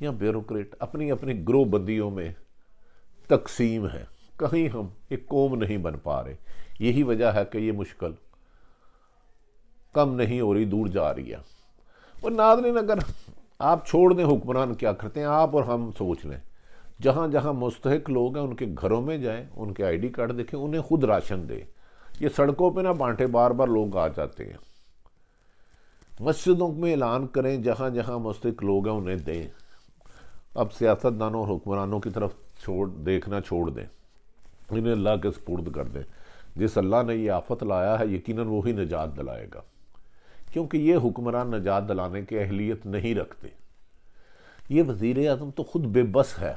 یا بیوروکریٹ اپنی اپنی گروہ بندیوں میں تقسیم ہے، کہیں ہم ایک قوم نہیں بن پا رہے. یہی وجہ ہے کہ یہ مشکل کم نہیں ہو رہی، دور جا رہی ہے. اور ناظرین، اگر آپ چھوڑ دیں حکمران کیا کرتے ہیں، آپ اور ہم سوچ لیں. جہاں جہاں مستحق لوگ ہیں ان کے گھروں میں جائیں، ان کے آئی ڈی کارڈ دیکھیں، انہیں خود راشن دیں. یہ سڑکوں پہ نہ بانٹے، بار بار لوگ آ جاتے ہیں. مسجدوں میں اعلان کریں، جہاں جہاں مستحق لوگ ہیں انہیں دیں. اب سیاستدانوں اور حکمرانوں کی طرف دیکھنا چھوڑ دیں، انہیں اللہ کے سپرد کر دیں. جس اللہ نے یہ آفت لایا ہے یقیناً وہی نجات دلائے گا، کیونکہ یہ حکمران نجات دلانے کی اہلیت نہیں رکھتے. یہ وزیر اعظم تو خود بے بس ہے،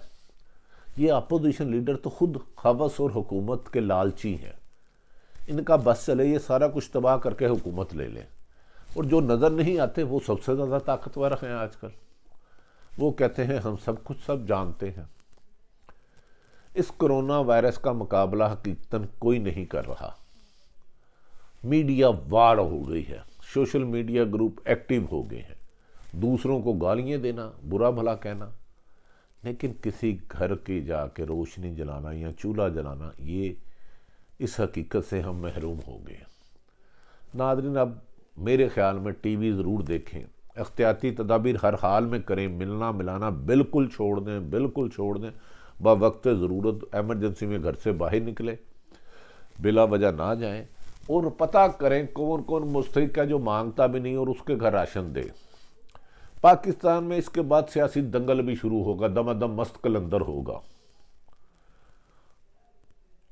یہ اپوزیشن لیڈر تو خود ہوس اور حکومت کے لالچی ہیں. ان کا بس چلے یہ سارا کچھ تباہ کر کے حکومت لے لیں. اور جو نظر نہیں آتے وہ سب سے زیادہ طاقتور ہیں آج کل. وہ کہتے ہیں ہم سب کچھ سب جانتے ہیں. اس کرونا وائرس کا مقابلہ حقیقتاً کوئی نہیں کر رہا. میڈیا وار ہو گئی ہے، سوشل میڈیا گروپ ایکٹیو ہو گئے ہیں، دوسروں کو گالیاں دینا، برا بھلا کہنا. لیکن کسی گھر کی جا کے روشنی جلانا یا چولہا جلانا، یہ اس حقیقت سے ہم محروم ہو گئے. ناظرین، اب میرے خیال میں ٹی وی ضرور دیکھیں، احتیاطی تدابیر ہر حال میں کریں، ملنا ملانا بالکل چھوڑ دیں، بالکل چھوڑ دیں. بوقت ضرورت ایمرجنسی میں گھر سے باہر نکلیں، بلا وجہ نہ جائیں، اور پتہ کریں کون کون مستحق ہے جو مانگتا بھی نہیں اور اس کے گھر راشن دے. پاکستان میں اس کے بعد سیاسی دنگل بھی شروع ہوگا، دم دم مست قلندر ہوگا.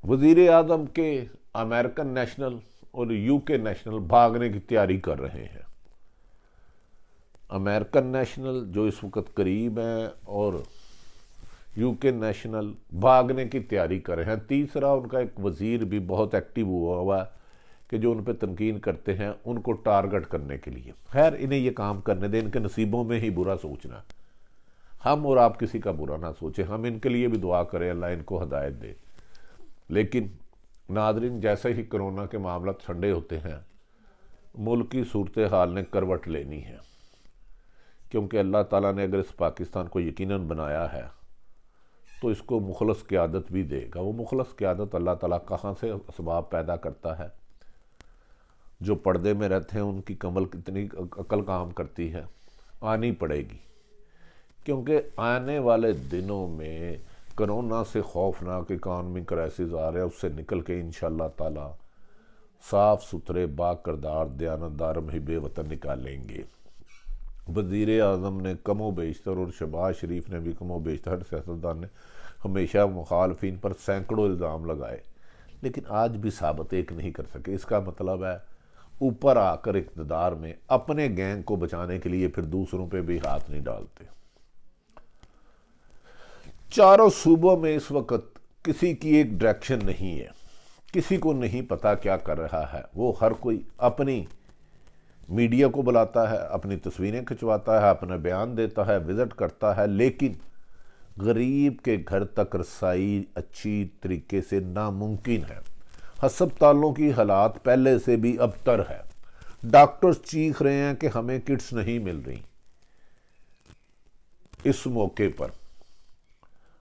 وزیر اعظم کے امریکن نیشنل اور یو کے نیشنل بھاگنے کی تیاری کر رہے ہیں. امریکن نیشنل جو اس وقت قریب ہیں اور یو کے نیشنل بھاگنے کی تیاری کر رہے ہیں. تیسرا ان کا ایک وزیر بھی بہت ایکٹیو ہوا ہے کہ جو ان پہ تنقید کرتے ہیں ان کو ٹارگٹ کرنے کے لیے. خیر، انہیں یہ کام کرنے دیں، ان کے نصیبوں میں ہی برا سوچنا. ہم اور آپ کسی کا برا نہ سوچیں، ہم ان کے لیے بھی دعا کریں اللہ ان کو ہدایت دے. لیکن ناظرین، جیسے ہی کرونا کے معاملات ٹھنڈے ہوتے ہیں ملک کی صورتحال نے کروٹ لینی ہے، کیونکہ اللہ تعالیٰ نے اگر اس پاکستان کو یقیناً بنایا ہے تو اس کو مخلص قیادت بھی دے گا. وہ مخلص قیادت اللہ تعالیٰ کہاں سے اسباب پیدا کرتا ہے؟ جو پردے میں رہتے ہیں ان کی کتنی عقل کام کرتی ہے، آنی پڑے گی. کیونکہ آنے والے دنوں میں کرونا سے خوفناک اکانومی کرائسس آ رہا ہے، اس سے نکل کے انشاءاللہ تعالیٰ صاف ستھرے با کردار دیانتدار محب وطن نکالیں گے. وزیر اعظم نے کم و بیشتر اور شہباز شریف نے بھی کم و بیشتر، ہر سیاستدان نے ہمیشہ مخالفین پر سینکڑوں الزام لگائے، لیکن آج بھی ثابت ایک نہیں کر سکے. اس کا مطلب ہے اوپر آ کر اقتدار میں اپنے گینگ کو بچانے کے لیے پھر دوسروں پہ بھی ہاتھ نہیں ڈالتے. چاروں صوبوں میں اس وقت کسی کی ایک ڈائریکشن نہیں ہے، کسی کو نہیں پتا کیا کر رہا ہے. وہ ہر کوئی اپنی میڈیا کو بلاتا ہے، اپنی تصویریں کھنچواتا ہے، اپنا بیان دیتا ہے، وزٹ کرتا ہے، لیکن غریب کے گھر تک رسائی اچھی طریقے سے ناممکن ہے. ہسپتالوں کی حالات پہلے سے بھی ابتر ہے. ڈاکٹرز چیخ رہے ہیں کہ ہمیں کٹس نہیں مل رہی. اس موقع پر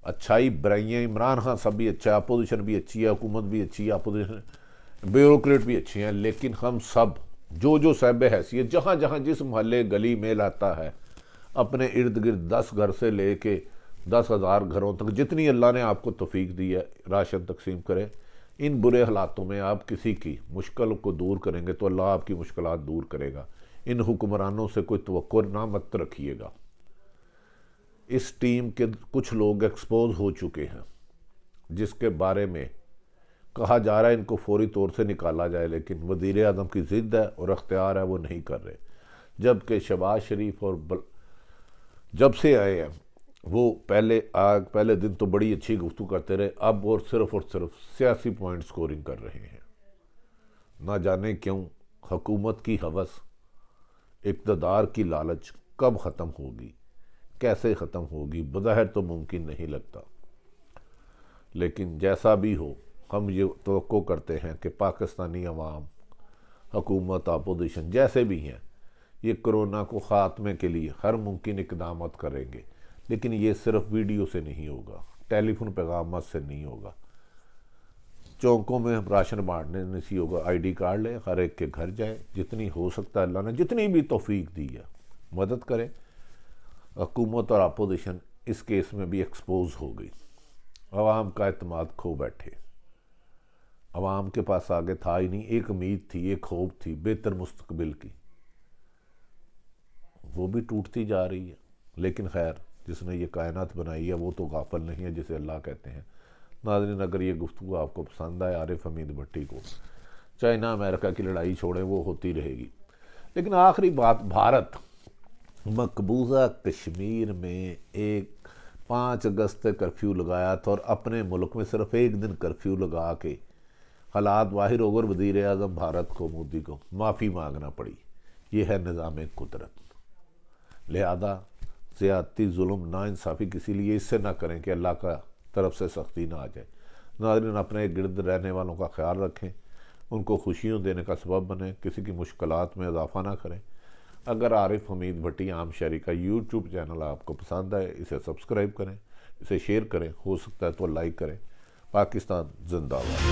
اچھائی برائیاں، عمران خان سب بھی اچھا ہے، اپوزیشن بھی اچھی ہے، حکومت بھی اچھی ہے، اپوزیشن بیوروکریٹ بھی اچھی ہیں، لیکن ہم سب جو صاحب حیثیت جہاں جہاں جس محلے گلی میل آتا ہے اپنے ارد گرد 10 گھر سے لے کے 10,000 گھروں تک جتنی اللہ نے آپ کو توفیق دی ہے راشن تقسیم کرے. ان برے حالاتوں میں آپ کسی کی مشکل کو دور کریں گے تو اللہ آپ کی مشکلات دور کرے گا. ان حکمرانوں سے کوئی توقع نہ مت رکھیے گا. اس ٹیم کے کچھ لوگ ایکسپوز ہو چکے ہیں جس کے بارے میں کہا جا رہا ہے ان کو فوری طور سے نکالا جائے، لیکن وزیر اعظم کی ضد ہے اور اختیار ہے، وہ نہیں کر رہے. جبکہ شہباز شریف اور جب سے آئے ہیں وہ پہلے دن تو بڑی اچھی گفتگو کرتے رہے، اب اور صرف سیاسی پوائنٹ سکورنگ کر رہے ہیں. نہ جانے کیوں حکومت کی ہوس، اقتدار کی لالچ کب ختم ہوگی، کیسے ختم ہوگی، بظاہر تو ممکن نہیں لگتا. لیکن جیسا بھی ہو ہم یہ توقع کرتے ہیں کہ پاکستانی عوام، حکومت، اپوزیشن جیسے بھی ہیں، یہ کرونا کو خاتمے کے لیے ہر ممکن اقدامات کریں گے. لیکن یہ صرف ویڈیو سے نہیں ہوگا، ٹیلی فون پیغامات سے نہیں ہوگا، چوکوں میں راشن بانٹنے نہیں ہوگا، آئی ڈی کارڈ لیں، ہر ایک کے گھر جائیں، جتنی ہو سکتا ہے اللہ نے جتنی بھی توفیق دی ہے مدد کریں۔ حکومت اور اپوزیشن اس کیس میں بھی ایکسپوز ہو گئی، عوام کا اعتماد کھو بیٹھے، عوام کے پاس آگے تھا ہی نہیں، ایک امید تھی، ایک خوف تھی بہتر مستقبل کی، وہ بھی ٹوٹتی جا رہی ہے۔ لیکن خیر، جس نے یہ کائنات بنائی ہے وہ تو غافل نہیں ہے، جسے اللہ کہتے ہیں۔ ناظرین، اگر یہ گفتگو آپ کو پسند آئے، عارف حمید بھٹی کو، چائنا امریکہ کی لڑائی چھوڑیں، وہ ہوتی رہے گی، لیکن آخری بات، بھارت مقبوضہ کشمیر میں 5 اگست کرفیو لگایا تھا، اور اپنے ملک میں صرف ایک دن کرفیو لگا کے حالات ظاہر ہو گئے، وزیر اعظم بھارت کو، مودی کو معافی مانگنا پڑی۔ یہ ہے نظام قدرت۔ لہذا زیادتی، ظلم، ناانصافی کسی لیے اس سے نہ کریں کہ اللہ کا طرف سے سختی نہ آ جائے۔ ناظرین، اپنے گرد رہنے والوں کا خیال رکھیں، ان کو خوشیوں دینے کا سبب بنیں، کسی کی مشکلات میں اضافہ نہ کریں۔ اگر عارف حمید بھٹی عام شہری کا یوٹیوب چینل آپ کو پسند آئے، اسے سبسکرائب کریں، اسے شیئر کریں، ہو سکتا ہے تو لائک کریں۔ پاکستان زندہ باد۔